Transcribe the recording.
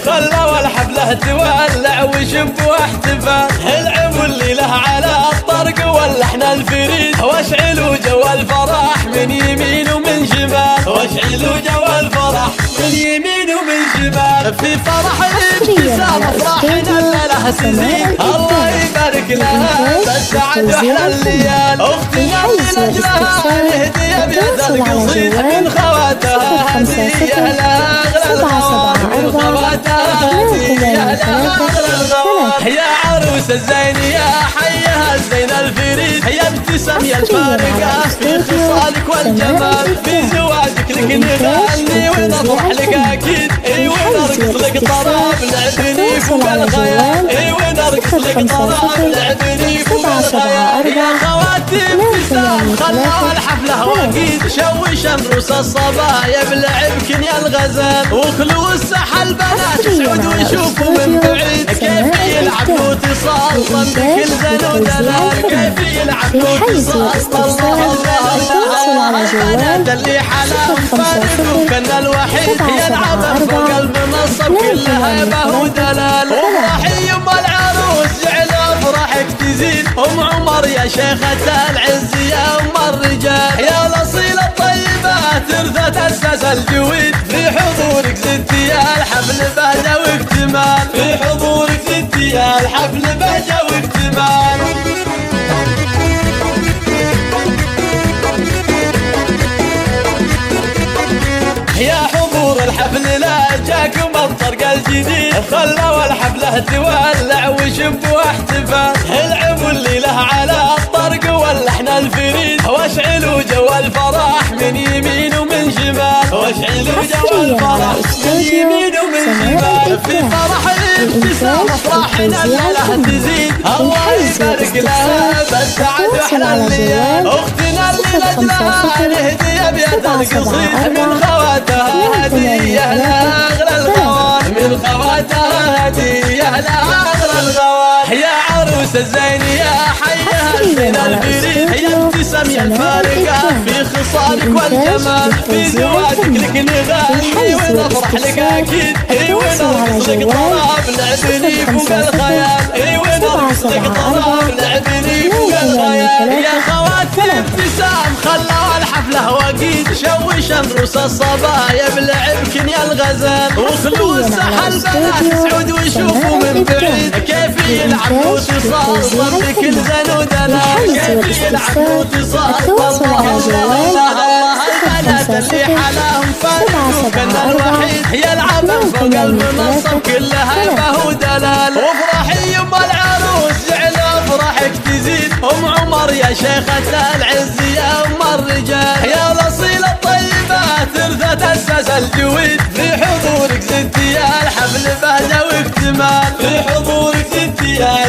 خلوا الحفلة تولع وشب واحتفال. العب الليلة على الطرق واللحن الفريد، واشعلوا جو الفرح من يمين ومن شمال، واشعلوا جو الفرح من يمين ومن شمال. في فرح الابتسام افراحنا الليلة تزيد، الله يبارك لها بالسعد واحلى الليال. اختنا من اجلها نهدي ابيات القصيد، من خواتها هدية لاغلى الغوار، من خواتها هدية لاغلى الغوار. يا عروس الزين يا حيها الزين الفريد، يا ابتسام يا الفارقة في خصالك والجمال. في زواجك لك نغني ونفرح لك اكيد، اي ونرقص لك طراب لعبني فوق الخيال، اي ونرقص لك طراب لعبني فوق الخيال. يا خواتي ابتسام خلوا الحفلة واكيد، شوش امروس الصبايا بلعبكن يا الغزال. وخلوا الساحة البنات يسعدوا ويشوفوا من بعيد، كيف يلعب واتصال بكل زن ودلال، كيف يلعب واتصال. الله البنات اللي حلاهم فارقوا كنا الوحيد، يلعب فوق المنصة بكل هيبة ودلال. وافرحي يم العروس جعل افراحك تزيد، ام عمر يا شيخة العز يا ام الرجال. يا الاصيل الطيبات ترثت اساس الجويد، في حضورك زدتي يا الحفل بهجة واكتمال، في حضورك زدتي يا الحفل بهجة واكتمال. يا حضور الحفل لا جاكم الطرق الجديد، خلوا الحفلة تولع وشب واحتفال. العبوا الليلة على الطرق واللحن الفريد، واشعلوا جو الفرح من يمين ومن شمال، واشعلوا جو الفرح من يمين ومن شمال. في فرح الابتسام افراحنا الليلة تزيد، الله يبارك لها بالسعد واحلى الليال. اختنا اللي لاجلها نهدي ابيات القصيد، من خواتها هدية لاغلى الغوار، من خواتها هدية لاغلى الغوار. يا عروس الزين يا حيها الزين الفريد، يا ابتسام يا الفارقة في خصالك والجمال. في زواجك لك نغني ونفرح لك اكيد، اي ونرقص لك طراب لعبني فوق الخيال، اي ونرقص لك طراب لعبني فوق الخيال. يا خواتي ابتسام خلوا الحفلة واكيد، شوش امروس الصبايا بلعبكن يا الغزال. وخلوا الساحة البنات يسعدوا ويشوفوا من بعيد، كيف يلعب واتصال بكل زن ودلال، كيف يلعب واتصال. الله البنات اللي حلاهم فارقوا كنا الوحيد، يلعب فوق المنصة بكل هيبة ودلال. وافرحي يم العروس جعل افراحك تزيد، ام عمر يا شيخة العز يا ام الرجال. يا الاصيل الطيبات ترثت اساس الجويد، في حضورك زدتي يا الحفل بهجة واكتمال، في حضورك زدتي يا